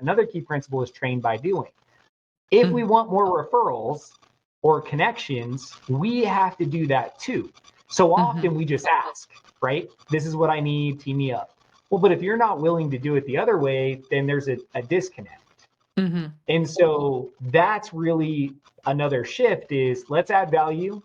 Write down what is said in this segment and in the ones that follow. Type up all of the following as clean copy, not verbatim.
another key principle is train by doing. If we want more referrals or connections, we have to do that too. So often we just ask, right? This is what I need, team me up. Well, but if you're not willing to do it the other way, then there's a disconnect. And so that's really another shift is let's add value.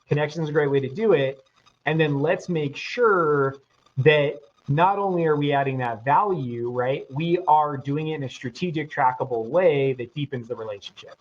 Connection is a great way to do it. And then let's make sure that not only are we adding that value, right? We are doing it in a strategic, trackable way that deepens the relationship.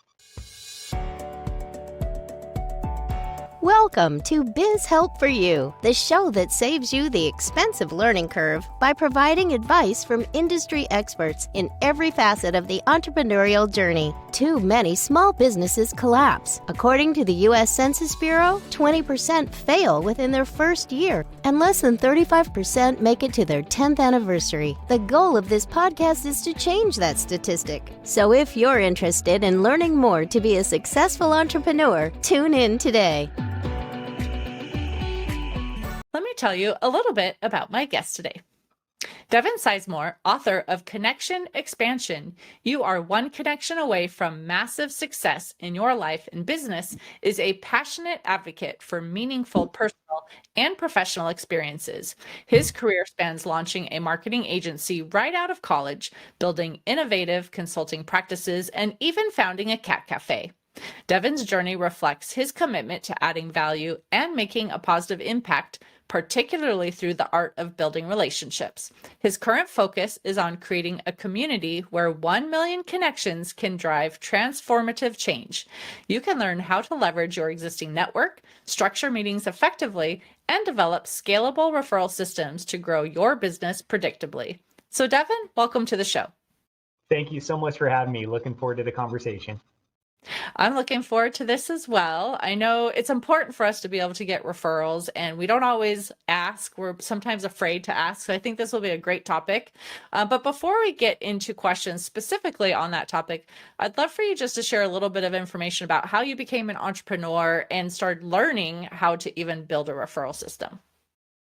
Welcome to Biz Help for You, the show that saves you the expensive learning curve by providing advice from industry experts in every facet of the entrepreneurial journey. Too many small businesses collapse. According to the U.S. Census Bureau, 20% fail within their first year, and less than 35% make it to their 10th anniversary. The goal of this podcast is to change that statistic. So if you're interested in learning more to be a successful entrepreneur, tune in today. Let me tell you a little bit about my guest today. Devin Sizemore, author of Connection Expansion, You Are One Connection Away from Massive Success in Your Life and Business, is a passionate advocate for meaningful personal and professional experiences. His career spans launching a marketing agency right out of college, building innovative consulting practices, and even founding a cat cafe. Devin's journey reflects his commitment to adding value and making a positive impact, particularly through the art of building relationships. His current focus is on creating a community where 1 million connections can drive transformative change. You can learn how to leverage your existing network, structure meetings effectively, and develop scalable referral systems to grow your business predictably. So Devin, welcome to the show. Thank you so much for having me. Looking forward to the conversation. I'm looking forward to this as well. I know it's important for us to be able to get referrals, and we don't always ask. We're sometimes afraid to ask. So I think this will be a great topic. But before we get into questions specifically on that topic, I'd love for you just to share a little bit of information about how you became an entrepreneur and started learning how to even build a referral system.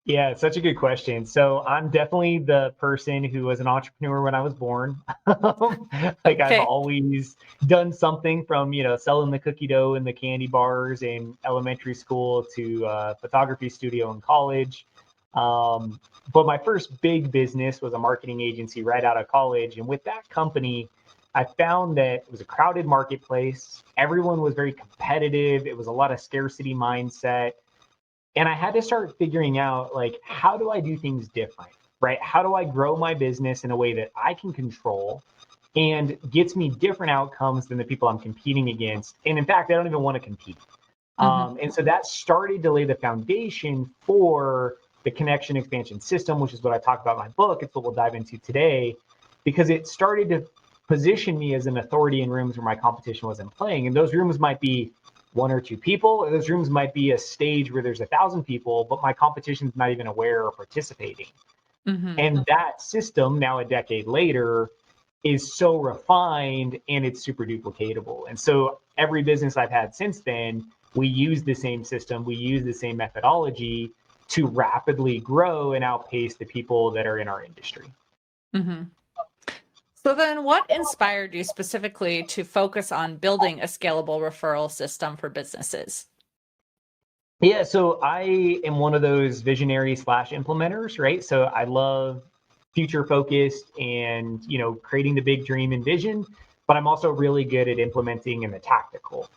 Yeah, it's such a good question. So I'm definitely the person who was an entrepreneur when I was born. I've always done something from, selling the cookie dough and the candy bars in elementary school to photography studio in college. But my first big business was a marketing agency right out of college. And with that company, I found that it was a crowded marketplace. Everyone was very competitive. It was a lot of scarcity mindset. And I had to start figuring out, how do I do things different, right? How do I grow my business in a way that I can control and gets me different outcomes than the people I'm competing against? And in fact, I don't even want to compete. And so that started to lay the foundation for the connection expansion system, which is what I talk about in my book. It's what we'll dive into today, because it started to position me as an authority in rooms where my competition wasn't playing. And those rooms might be 1 or 2 people, or those rooms might be a stage where there's 1,000 people, but my competition's not even aware or participating. And that system now a decade later is so refined and it's super duplicatable. And so every business I've had since then, we use the same system, we use the same methodology to rapidly grow and outpace the people that are in our industry. So then what inspired you specifically to focus on building a scalable referral system for businesses? Yeah, so I am one of those visionary / implementers, right? So I love future focused and, creating the big dream and vision, but I'm also really good at implementing in the tactical.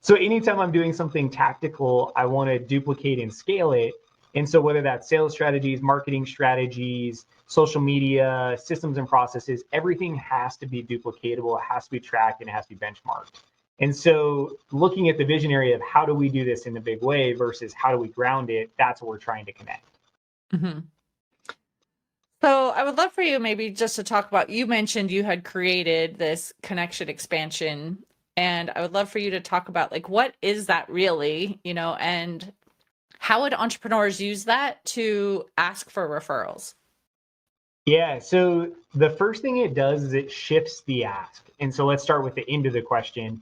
So anytime I'm doing something tactical, I want to duplicate and scale it. And so whether that's sales strategies, marketing strategies, social media, systems and processes, everything has to be duplicatable, it has to be tracked, and it has to be benchmarked. And so looking at the visionary of how do we do this in a big way versus how do we ground it, that's what we're trying to connect. So I would love for you maybe just to talk about, you mentioned you had created this connection expansion, and I would love for you to talk about what is that really, and how would entrepreneurs use that to ask for referrals? Yeah, so the first thing it does is it shifts the ask. And so let's start with the end of the question.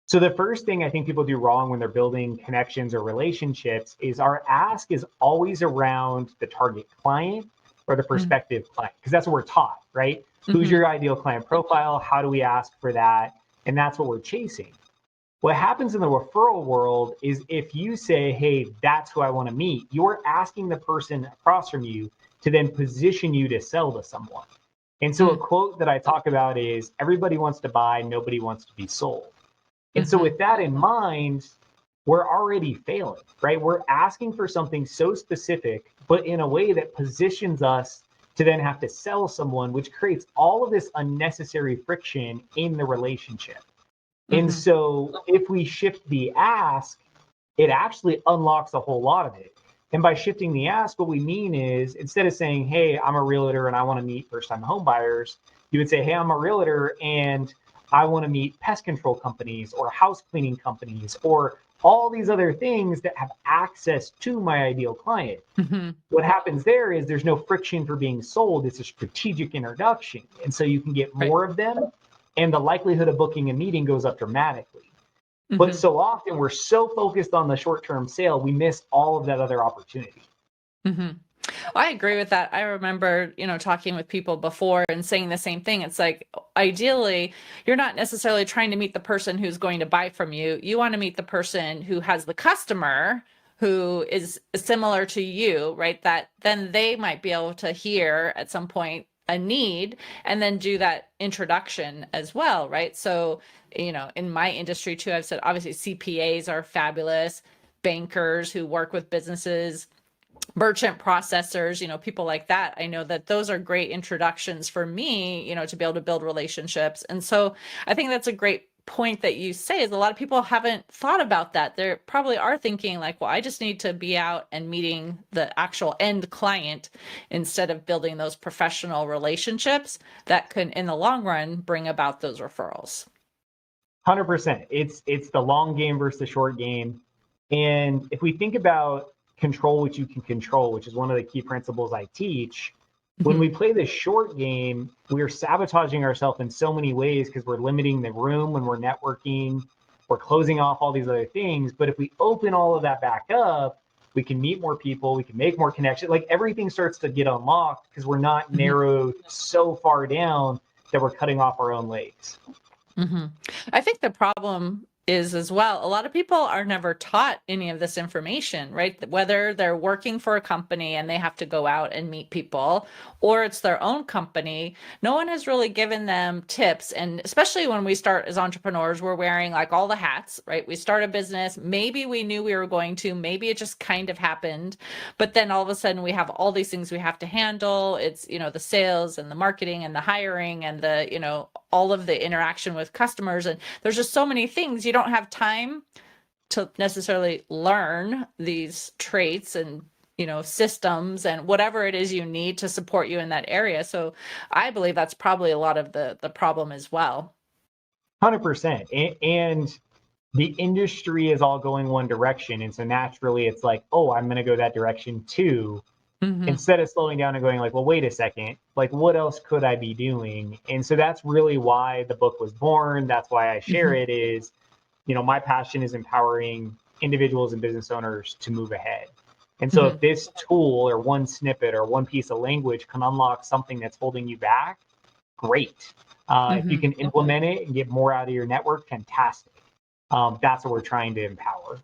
So the first thing I think people do wrong when they're building connections or relationships is our ask is always around the target client or the prospective client, because that's what we're taught, right? Who's your ideal client profile? How do we ask for that? And that's what we're chasing. What happens in the referral world is if you say, hey, that's who I want to meet, you're asking the person across from you to then position you to sell to someone. And so a quote that I talk about is everybody wants to buy, nobody wants to be sold. And so with that in mind, we're already failing, right? We're asking for something so specific, but in a way that positions us to then have to sell someone, which creates all of this unnecessary friction in the relationship. And so if we shift the ask, it actually unlocks a whole lot of it. And by shifting the ask, what we mean is instead of saying, hey, I'm a realtor and I want to meet first-time home buyers, you would say, hey, I'm a realtor and I want to meet pest control companies or house cleaning companies or all these other things that have access to my ideal client. What happens there is there's no friction for being sold. It's a strategic introduction. And so you can get more of them and the likelihood of booking a meeting goes up dramatically. But so often we're so focused on the short-term sale, we miss all of that other opportunity. I agree with that. I remember, talking with people before and saying the same thing. It's like, ideally, you're not necessarily trying to meet the person who's going to buy from you. You want to meet the person who has the customer who is similar to you, right? That then they might be able to hear at some point a need and then do that introduction as well, right? So, in my industry too, I've said obviously CPAs are fabulous, bankers who work with businesses, merchant processors, people like that. I know that those are great introductions for me, to be able to build relationships. And so I think that's a great point that you say is a lot of people haven't thought about that. They probably are thinking like, well, I just need to be out and meeting the actual end client instead of building those professional relationships that can, in the long run, bring about those referrals. 100%. It's the long game versus the short game. And if we think about control what you can control, which is one of the key principles I teach, when we play the short game, we're sabotaging ourselves in so many ways because we're limiting the room when we're networking, we're closing off all these other things. But if we open all of that back up, we can meet more people, we can make more connections. Like everything starts to get unlocked because we're not narrowed so far down that we're cutting off our own legs. I think the problem is as well, a lot of people are never taught any of this information, right? Whether they're working for a company and they have to go out and meet people, or it's their own company, no one has really given them tips. And especially when we start as entrepreneurs, we're wearing like all the hats, right? We start a business, maybe we knew we were going to, maybe it just kind of happened, but then all of a sudden we have all these things we have to handle. It's, the sales and the marketing and the hiring and the, all of the interaction with customers. And there's just so many things. You don't have time to necessarily learn these traits and, systems and whatever it is you need to support you in that area. So I believe that's probably a lot of the problem as well. 100%. And the industry is all going one direction. And so naturally it's like, oh, I'm going to go that direction too. Instead of slowing down and going like, well, wait a second, like what else could I be doing? And so that's really why the book was born. That's why I share it is, my passion is empowering individuals and business owners to move ahead. And so if this tool or one snippet or one piece of language can unlock something that's holding you back, great. If you can implement it and get more out of your network, fantastic. That's what we're trying to empower.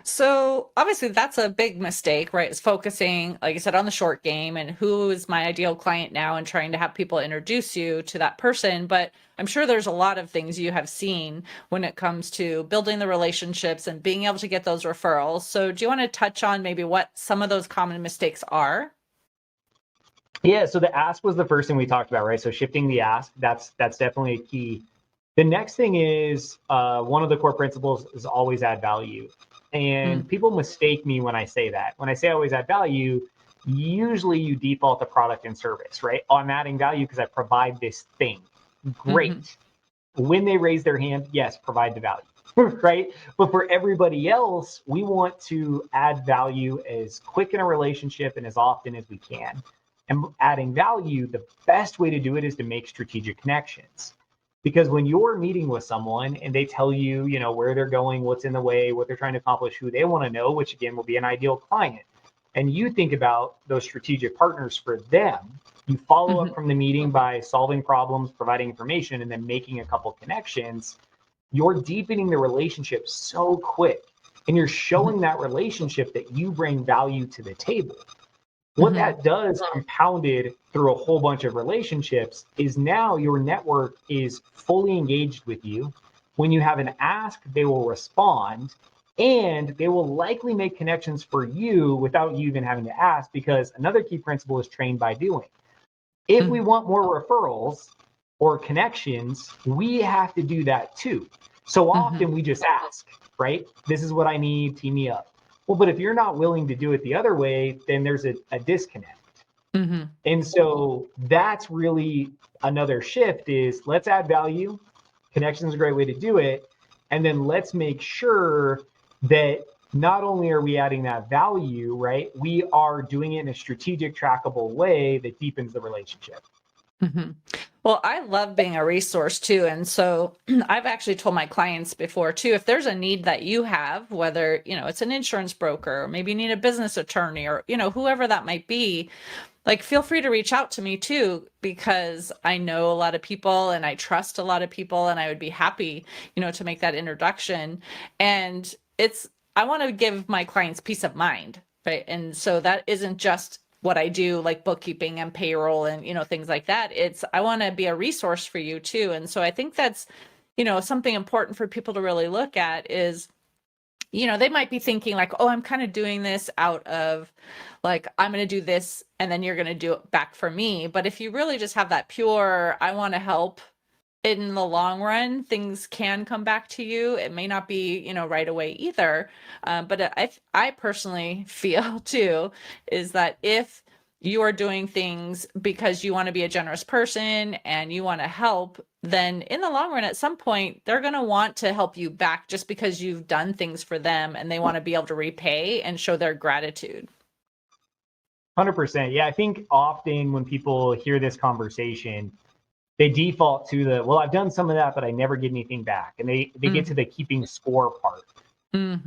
So obviously that's a big mistake, right? It's focusing, like I said, on the short game and who is my ideal client now and trying to have people introduce you to that person. But I'm sure there's a lot of things you have seen when it comes to building the relationships and being able to get those referrals. So do you want to touch on maybe what some of those common mistakes are? Yeah, so the ask was the first thing we talked about, right? So shifting the ask, that's definitely a key. The next thing is one of the core principles is always add value. And people mistake me when I say that. When I say always add value, usually you default to product and service, right? Oh, I'm adding value because I provide this thing. Great. When they raise their hand, yes, provide the value, right? But for everybody else, we want to add value as quick in a relationship and as often as we can. And adding value, the best way to do it is to make strategic connections. Because when you're meeting with someone and they tell you, where they're going, what's in the way, what they're trying to accomplish, who they want to know, which again will be an ideal client, and you think about those strategic partners for them, You follow up from the meeting by solving problems, providing information, and then making a couple connections. You're deepening the relationship so quick, and you're showing that relationship that you bring value to the table. What that does, compounded through a whole bunch of relationships, is now your network is fully engaged with you. When you have an ask, they will respond, and they will likely make connections for you without you even having to ask, because another key principle is trained by doing. If we want more referrals or connections, we have to do that too. So often we just ask, right? This is what I need, team me up. Well, but if you're not willing to do it the other way, then there's a disconnect. And so that's really another shift is let's add value. Connection is a great way to do it. And then let's make sure that not only are we adding that value, right? We are doing it in a strategic, trackable way that deepens the relationship. Well, I love being a resource too. And so I've actually told my clients before too, if there's a need that you have, whether, it's an insurance broker, or maybe you need a business attorney or, whoever that might be, like feel free to reach out to me too, because I know a lot of people and I trust a lot of people, and I would be happy, to make that introduction. And I want to give my clients peace of mind, right? And so that isn't just what I do, like bookkeeping and payroll and, things like that. I want to be a resource for you too. And so I think that's, something important for people to really look at is, they might be thinking like, oh, I'm kind of doing this out of like, I'm going to do this and then you're going to do it back for me. But if you really just have that pure, I want to help, in the long run, things can come back to you. It may not be, right away either. But I personally feel too, is that if you are doing things because you want to be a generous person and you want to help, then in the long run, at some point, they're going to want to help you back just because you've done things for them and they want to be able to repay and show their gratitude. 100%. Yeah, I think often when people hear this conversation, they default to well, I've done some of that, but I never get anything back. And they get to the keeping score part.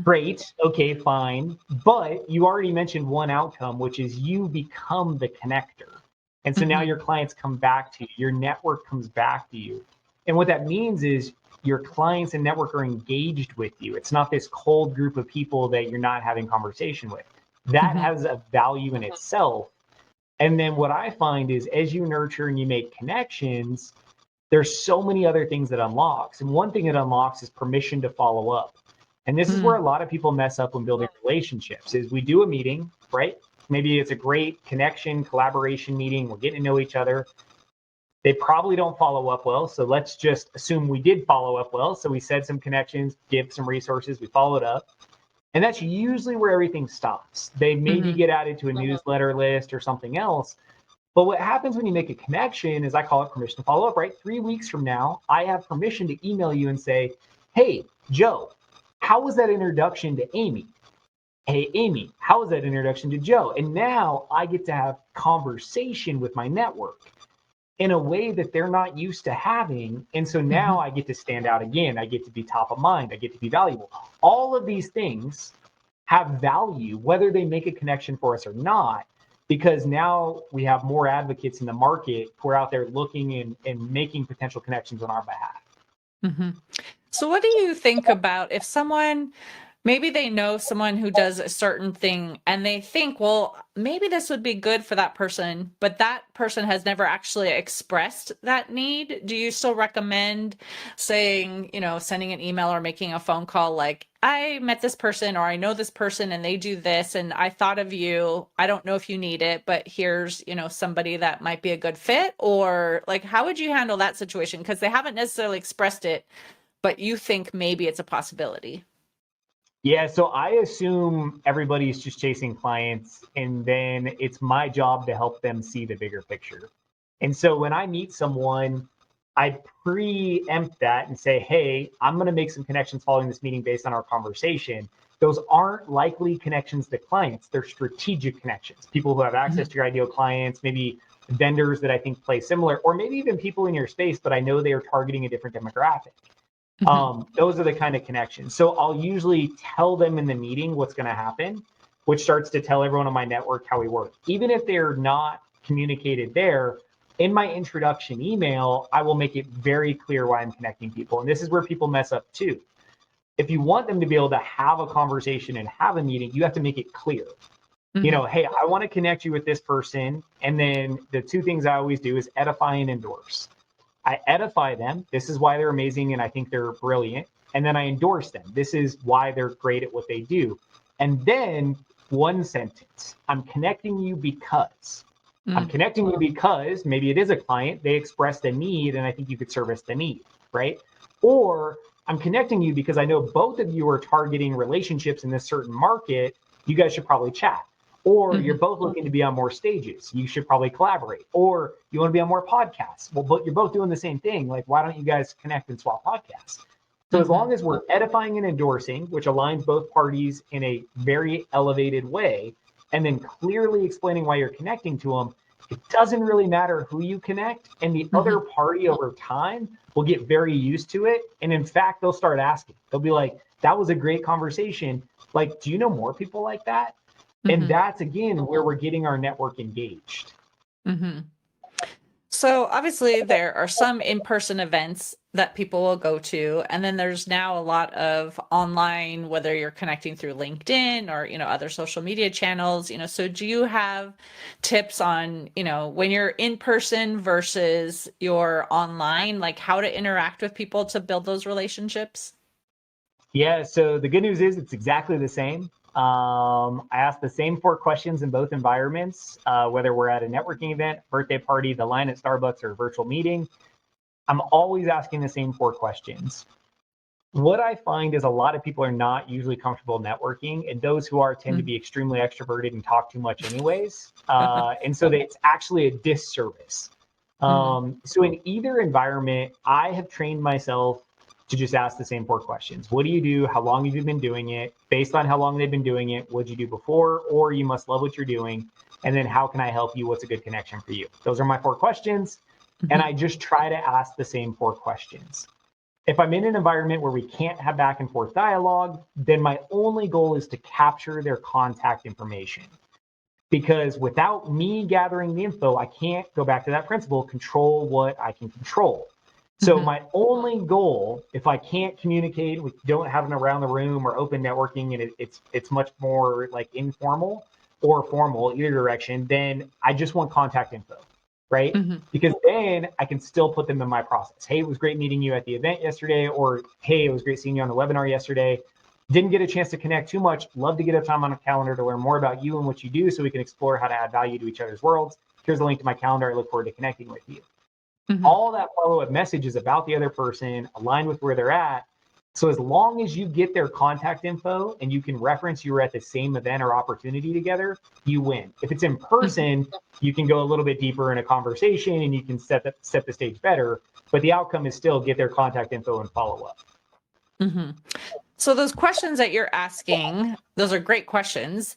Great. Okay, fine. But you already mentioned one outcome, which is you become the connector. And so now your clients come back to you, your network comes back to you. And what that means is your clients and network are engaged with you. It's not this cold group of people that you're not having conversation with. That has a value in itself. And then what I find is as you nurture and you make connections, there's so many other things that unlocks. And one thing it unlocks is permission to follow up. And this is where a lot of people mess up when building relationships is we do a meeting, right? Maybe it's a great connection, collaboration meeting. We're getting to know each other. They probably don't follow up well. So let's just assume we did follow up well. So we said some connections, give some resources, we followed up. And that's usually where everything stops. They maybe get added to a newsletter list or something else. But what happens when you make a connection is I call it permission to follow up, right? 3 weeks from now, I have permission to email you and say, hey, Joe, how was that introduction to Amy? Hey, Amy, how was that introduction to Joe? And now I get to have conversation with my network in a way that they're not used to having. And so now I get to stand out again. I get to be top of mind. I get to be valuable. All of these things have value, whether they make a connection for us or not, because now we have more advocates in the market who are out there looking and making potential connections on our behalf. So what do you think about if someone, maybe they know someone who does a certain thing and they think, well, maybe this would be good for that person, but that person has never actually expressed that need? Do you still recommend saying, sending an email or making a phone call like, I met this person or I know this person and they do this and I thought of you. I don't know if you need it, but here's, somebody that might be a good fit? Or like, how would you handle that situation? Because they haven't necessarily expressed it, but you think maybe it's a possibility. Yeah, so I assume everybody's just chasing clients, and then it's my job to help them see the bigger picture. And so when I meet someone, I preempt that and say, hey, I'm going to make some connections following this meeting based on our conversation. Those aren't likely connections to clients. They're strategic connections. People who have access to your ideal clients, maybe vendors that I think play similar, or maybe even people in your space, but I know they are targeting a different demographic. Those are the kind of connections. So I'll usually tell them in the meeting what's going to happen, which starts to tell everyone on my network how we work. Even if they're not communicated there. In my introduction email, I will make it very clear why I'm connecting people. And this is where people mess up too. If you want them to be able to have a conversation and have a meeting, you have to make it clear. You know, hey, I want to connect you with this person. And then the two things I always do is edify and endorse. I edify them. This is why they're amazing and I think they're brilliant. And then I endorse them. This is why they're great at what they do. And then one sentence, I'm connecting you because. I'm connecting you because maybe it is a client, they expressed a need and I think you could service the need, right? Or I'm connecting you because I know both of you are targeting relationships in this certain market. You guys should probably chat. Or you're both looking to be on more stages. You should probably collaborate. Or you want to be on more podcasts. Well, but you're both doing the same thing. Like, why don't you guys connect and swap podcasts? So as long as we're edifying and endorsing, which aligns both parties in a very elevated way, and then clearly explaining why you're connecting to them, it doesn't really matter who you connect. And the other party over time will get very used to it. And in fact, they'll start asking. They'll be like, that was a great conversation. Like, do you know more people like that? And that's, again, where we're getting our network engaged. So obviously there are some in-person events that people will go to, and then there's now a lot of online, whether you're connecting through LinkedIn or, other social media channels, so do you have tips on, when you're in person versus you're online, like how to interact with people to build those relationships? Yeah, so the good news is it's exactly the same. I ask the same 4 questions in both environments, whether we're at a networking event, birthday party, the line at Starbucks, or a virtual meeting. I'm always asking the same 4 questions. What I find is a lot of people are not usually comfortable networking, and those who are tend to be extremely extroverted and talk too much anyways. And so it's actually a disservice. So in either environment, I have trained myself to just ask the same 4 questions. What do you do? How long have you been doing it? Based on how long they've been doing it, what'd you do before? Or you must love what you're doing. And then how can I help you? What's a good connection for you? Those are my 4 questions. And I just try to ask the same 4 questions. If I'm in an environment where we can't have back and forth dialogue, then my only goal is to capture their contact information. Because without me gathering the info, I can't, go back to that principle, control what I can control. So my only goal, if I can't communicate, we don't have an around the room or open networking, and it's much more like informal or formal, either direction, then I just want contact info, right? Because then I can still put them in my process. Hey, it was great meeting you at the event yesterday, or hey, it was great seeing you on the webinar yesterday. Didn't get a chance to connect too much. Love to get a time on a calendar to learn more about you and what you do so we can explore how to add value to each other's worlds. Here's a link to my calendar. I look forward to connecting with you. All that follow-up message is about the other person, aligned with where they're at. So as long as you get their contact info and you can reference you were at the same event or opportunity together, you win. If it's in person, you can go a little bit deeper in a conversation and you can set the stage better. But the outcome is still get their contact info and follow up. So those questions that you're asking, those are great questions.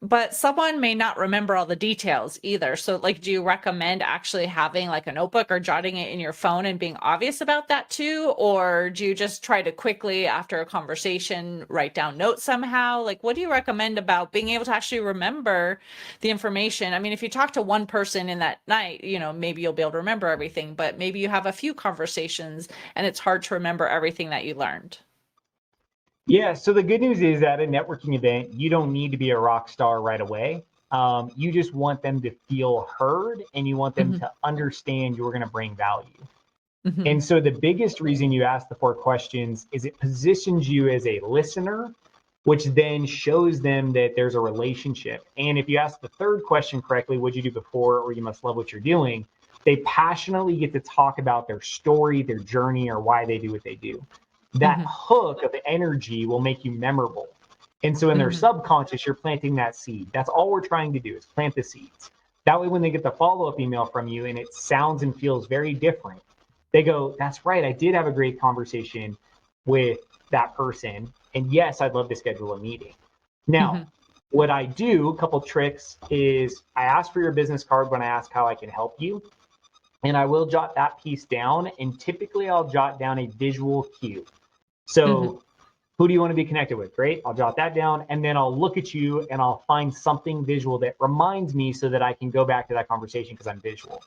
But someone may not remember all the details either. So like, do you recommend actually having like a notebook or jotting it in your phone and being obvious about that too? Or do you just try to quickly, after a conversation, write down notes somehow? Like, what do you recommend about being able to actually remember the information? I mean, if you talk to one person in that night, maybe you'll be able to remember everything, but maybe you have a few conversations and it's hard to remember everything that you learned. Yeah, so the good news is at a networking event, you don't need to be a rock star right away. You just want them to feel heard and you want them to understand you're going to bring value. And so the biggest reason you ask the 4 questions is it positions you as a listener, which then shows them that there's a relationship. And if you ask the 3rd question correctly, what'd you do before, or you must love what you're doing, they passionately get to talk about their story, their journey, or why they do what they do. That hook of energy will make you memorable. And so in their subconscious, you're planting that seed. That's all we're trying to do is plant the seeds. That way, when they get the follow-up email from you and it sounds and feels very different, they go, that's right, I did have a great conversation with that person. And yes, I'd love to schedule a meeting. Now, what I do, a couple tricks, is I ask for your business card when I ask how I can help you. And I will jot that piece down. And typically I'll jot down a visual cue. So Who do you want to be connected with? Great. I'll jot that down. And then I'll look at you and I'll find something visual that reminds me so that I can go back to that conversation because I'm visual.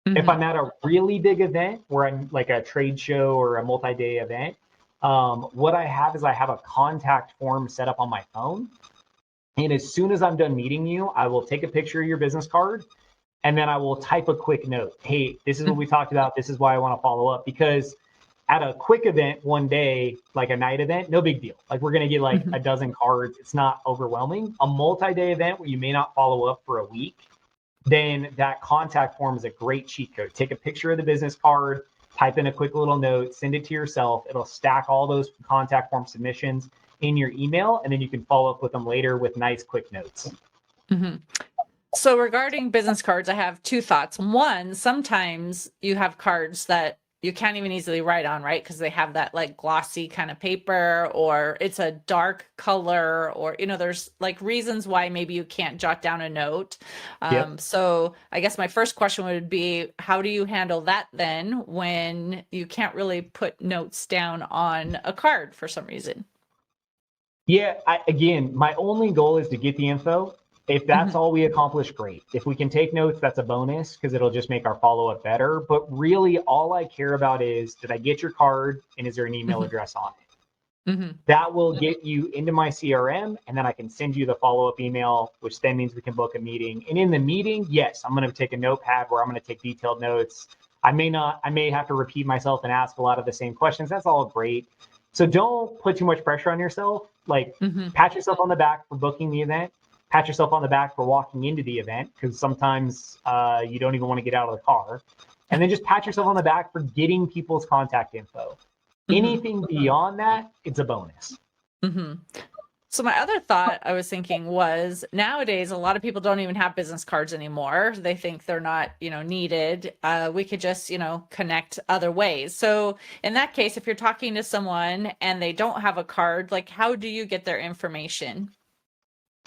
Mm-hmm. If I'm at a really big event where I'm like a trade show or a multi-day event, what I have is I have a contact form set up on my phone. And as soon as I'm done meeting you, I will take a picture of your business card and then I will type a quick note. Hey, this is what we talked about. This is why I want to follow up. Because at a quick event one day, like a night event, no big deal. Like we're going to get like a dozen cards. It's not overwhelming. A multi-day event where you may not follow up for a week, then that contact form is a great cheat code. Take a picture of the business card, type in a quick little note, send it to yourself. It'll stack all those contact form submissions in your email, and then you can follow up with them later with nice quick notes. Mm-hmm. So regarding business cards, I have two thoughts. One, sometimes you have cards that you can't even easily write on, right? Because they have that like glossy kind of paper, or it's a dark color, or, you know, there's like reasons why maybe you can't jot down a note. So I guess my first question would be, how do you handle that then when you can't really put notes down on a card for some reason? Yeah, again, my only goal is to get the info. If that's all we accomplish, great. If we can take notes, that's a bonus because it'll just make our follow-up better. But really, all I care about is, did I get your card and is there an email address on it? That will get you into my CRM, and then I can send you the follow-up email, which then means we can book a meeting. And in the meeting, yes, I'm going to take a notepad where I'm going to take detailed notes. I may have to repeat myself and ask a lot of the same questions. That's all great. So don't put too much pressure on yourself. Like pat yourself on the back for booking the event. Pat yourself on the back for walking into the event, because sometimes you don't even want to get out of the car. And then just pat yourself on the back for getting people's contact info. Anything beyond that, it's a bonus. So my other thought I was thinking was, nowadays, a lot of people don't even have business cards anymore. They think they're not, needed. We could just, connect other ways. So in that case, if you're talking to someone and they don't have a card, like how do you get their information?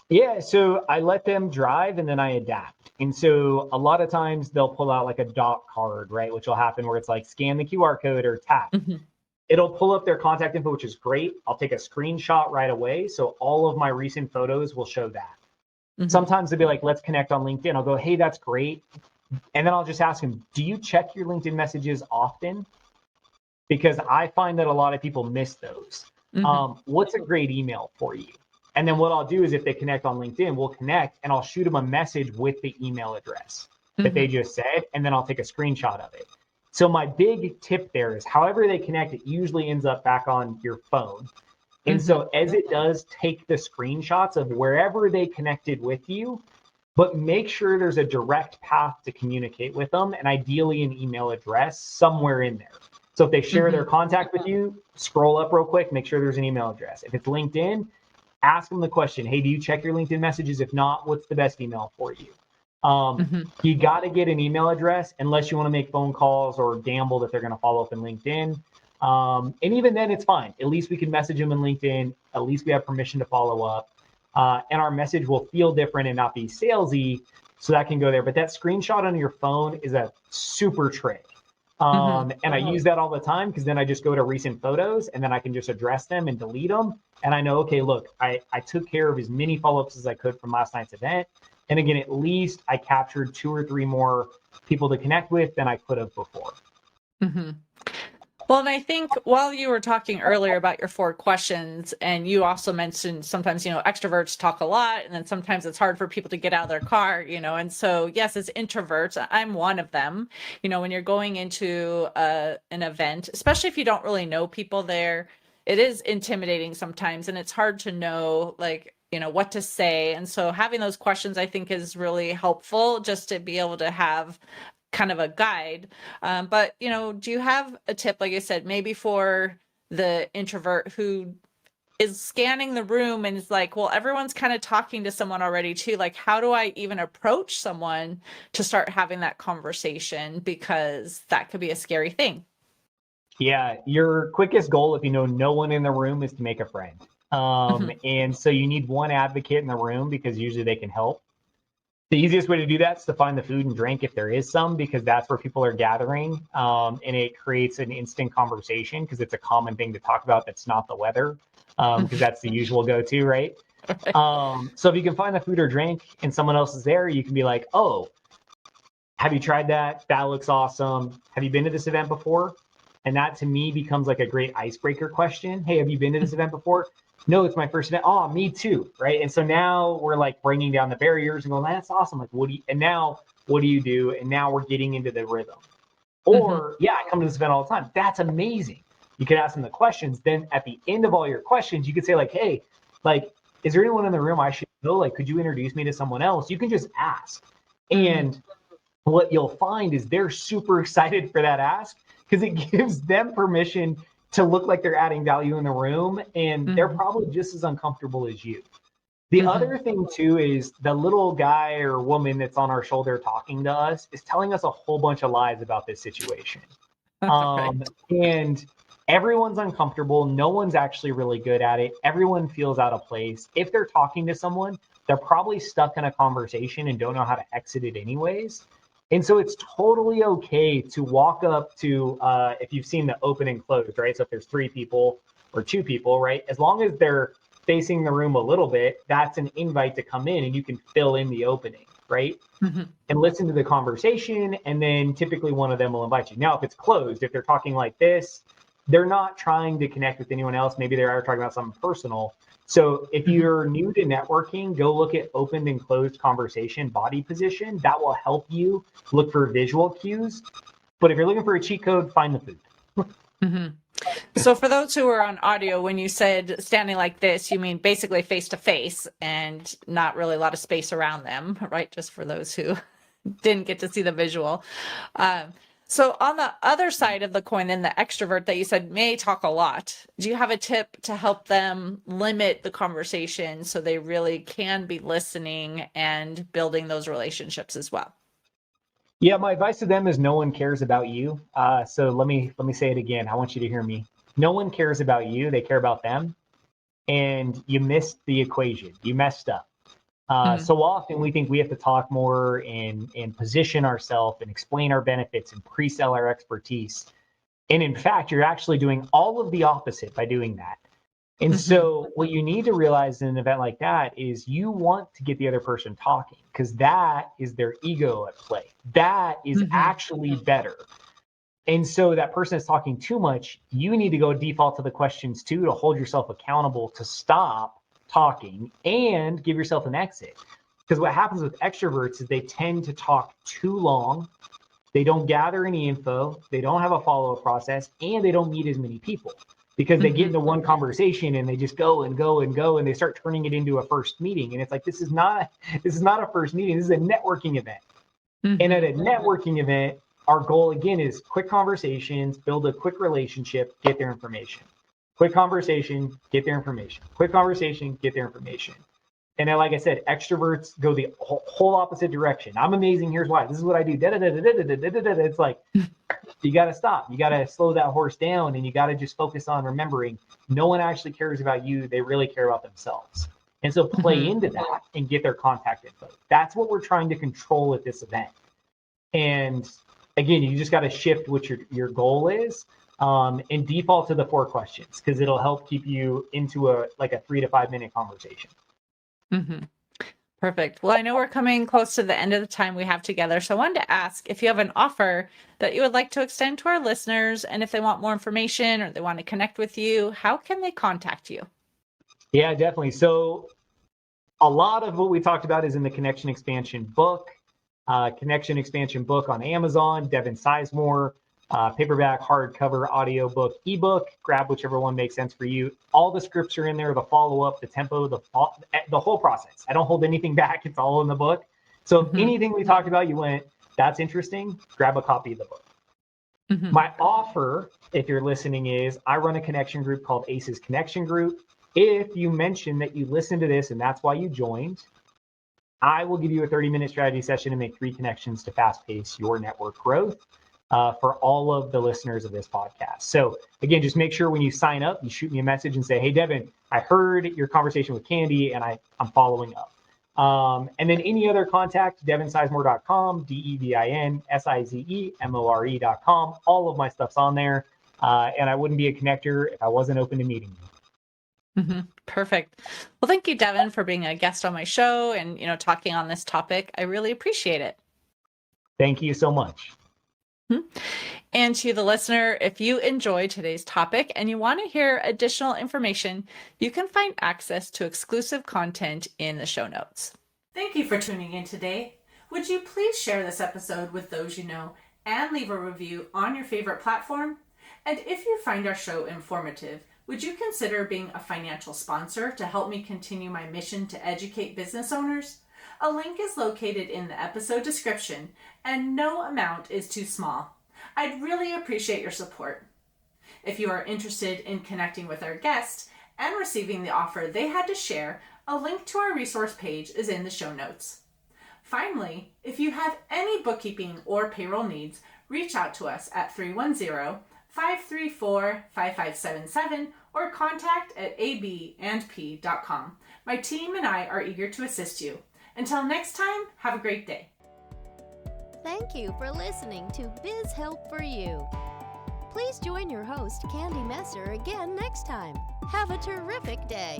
Yeah, so I let them drive and then I adapt. And so a lot of times they'll pull out like a doc card, right? Which will happen where it's like scan the QR code or tap. It'll pull up their contact info, which is great. I'll take a screenshot right away. So all of my recent photos will show that. Sometimes they'll be like, let's connect on LinkedIn. I'll go, hey, that's great. And then I'll just ask them, do you check your LinkedIn messages often? Because I find that a lot of people miss those. What's a great email for you? And then what I'll do is if they connect on LinkedIn, we'll connect and I'll shoot them a message with the email address that they just said, and then I'll take a screenshot of it. So my big tip there is however they connect, it usually ends up back on your phone. And so as it does, take the screenshots of wherever they connected with you, but make sure there's a direct path to communicate with them, and ideally an email address somewhere in there. So if they share their contact with you, scroll up real quick, make sure there's an email address. If it's LinkedIn, ask them the question, hey, do you check your LinkedIn messages? If not, what's the best email for you? You got to get an email address unless you want to make phone calls or gamble that they're going to follow up in LinkedIn. And even then, it's fine. At least we can message them in LinkedIn. At least we have permission to follow up. And our message will feel different and not be salesy, so that can go there. But that screenshot on your phone is a super trick. And I use that all the time because then I just go to recent photos and then I can just address them and delete them. And I know, okay, look, I took care of as many follow-ups as I could from last night's event. And again, at least I captured 2 or 3 more people to connect with than I could have before. Well, and I think while you were talking earlier about your 4 questions, and you also mentioned sometimes, extroverts talk a lot, and then sometimes it's hard for people to get out of their car, and so yes, as introverts, I'm one of them. When you're going into an event, especially if you don't really know people there, it is intimidating sometimes, and it's hard to know, what to say. And so having those questions, I think, is really helpful just to be able to have kind of a guide. But, do you have a tip, like I said, maybe for the introvert who is scanning the room and is like, well, everyone's kind of talking to someone already too. Like, how do I even approach someone to start having that conversation? Because that could be a scary thing. Yeah, your quickest goal, if you know no one in the room, is to make a friend. And so you need one advocate in the room because usually they can help. The easiest way to do that is to find the food and drink if there is some, because that's where people are gathering. And it creates an instant conversation because it's a common thing to talk about that's not the weather. because that's the usual go-to, right? So if you can find the food or drink and someone else is there, you can be like, oh, have you tried that? That looks awesome. Have you been to this event before? And that to me becomes like a great icebreaker question. Hey, have you been to this event before? No, it's my first event. Oh, me too. Right. And so now we're like bringing down the barriers and going, that's awesome. Like, what do you do? And now we're getting into the rhythm. Or, yeah, I come to this event all the time. That's amazing. You could ask them the questions. Then at the end of all your questions, you could say like, hey, like, is there anyone in the room I should know? Like, could you introduce me to someone else? You can just ask. And what you'll find is they're super excited for that ask because it gives them permission to look like they're adding value in the room, and they're probably just as uncomfortable as you. The other thing too is the little guy or woman that's on our shoulder talking to us is telling us a whole bunch of lies about this situation. And everyone's uncomfortable. No one's actually really good at it. Everyone feels out of place. If they're talking to someone, they're probably stuck in a conversation and don't know how to exit it anyways. And so it's totally okay to walk up to, if you've seen the open and close, right? So if there's 3 people or 2 people, right? As long as they're facing the room a little bit, that's an invite to come in and you can fill in the opening, right? And listen to the conversation. And then typically one of them will invite you. Now, if it's closed, if they're talking like this, they're not trying to connect with anyone else. Maybe they are talking about something personal. So if you're new to networking, go look at opened and closed conversation body position. That will help you look for visual cues. But if you're looking for a cheat code, find the food. So for those who are on audio, when you said standing like this, you mean basically face to face and not really a lot of space around them, right? Just for those who didn't get to see the visual. So on the other side of the coin, then the extrovert that you said may talk a lot. Do you have a tip to help them limit the conversation so they really can be listening and building those relationships as well? Yeah, my advice to them is no one cares about you. So let me say it again. I want you to hear me. No one cares about you. They care about them. And you missed the equation. You messed up. So often we think we have to talk more and position ourselves and explain our benefits and pre-sell our expertise. And in fact, you're actually doing all of the opposite by doing that. And so what you need to realize in an event like that is you want to get the other person talking because that is their ego at play. That is actually better. And so that person is talking too much. You need to go default to the questions too to hold yourself accountable to stop talking and give yourself an exit. Because what happens with extroverts is they tend to talk too long. They don't gather any info. They don't have a follow-up process, and they don't meet as many people because they get into one conversation and they just go and go and go and they start turning it into a first meeting. And it's like, this is not a first meeting. This is a networking event. And at a networking event, our goal again is quick conversations, build a quick relationship, get their information. Quick conversation, get their information. Quick conversation, get their information. And then, like I said, extroverts go the whole opposite direction. I'm amazing. Here's why. This is what I do. It's like, you got to stop. You got to slow that horse down and you got to just focus on remembering no one actually cares about you. They really care about themselves. And so play into that and get their contact info. That's what we're trying to control at this event. And again, you just got to shift what your goal is and default to the 4 questions because it'll help keep you into a 3 to 5 minute conversation. Perfect. Well, I know we're coming close to the end of the time we have together. So I wanted to ask if you have an offer that you would like to extend to our listeners, and if they want more information or they want to connect with you, how can they contact you? Yeah, definitely. So a lot of what we talked about is in the Connection Expansion book. Connection Expansion book on Amazon, Devin Sizemore, paperback, hardcover, audiobook, ebook, grab whichever one makes sense for you. All the scripts are in there, the follow-up, the tempo, the whole process. I don't hold anything back. It's all in the book. So if anything we talked about, you went, that's interesting, grab a copy of the book. My offer, if you're listening, is I run a connection group called ACES Connection Group. If you mention that you listened to this and that's why you joined, I will give you a 30-minute strategy session to make 3 connections to fast-pace your network growth for all of the listeners of this podcast. So again, just make sure when you sign up, you shoot me a message and say, hey, Devin, I heard your conversation with Candy and I'm following up. And then any other contact, devinsizemore.com, DevinSizemore.com. All of my stuff's on there. And I wouldn't be a connector if I wasn't open to meeting you. Perfect. Well, thank you, Devin, for being a guest on my show and, talking on this topic. I really appreciate it. Thank you so much. And to the listener, if you enjoyed today's topic and you want to hear additional information, you can find access to exclusive content in the show notes. Thank you for tuning in today. Would you please share this episode with those you know and leave a review on your favorite platform? And if you find our show informative, would you consider being a financial sponsor to help me continue my mission to educate business owners? A link is located in the episode description, and no amount is too small. I'd really appreciate your support. If you are interested in connecting with our guest and receiving the offer they had to share, a link to our resource page is in the show notes. Finally, if you have any bookkeeping or payroll needs, reach out to us at 310-534-5577 or contact@abandp.com. My team and I are eager to assist you. Until next time, have a great day. Thank you for listening to Biz Help for You. Please join your host, Candy Messer, again next time. Have a terrific day.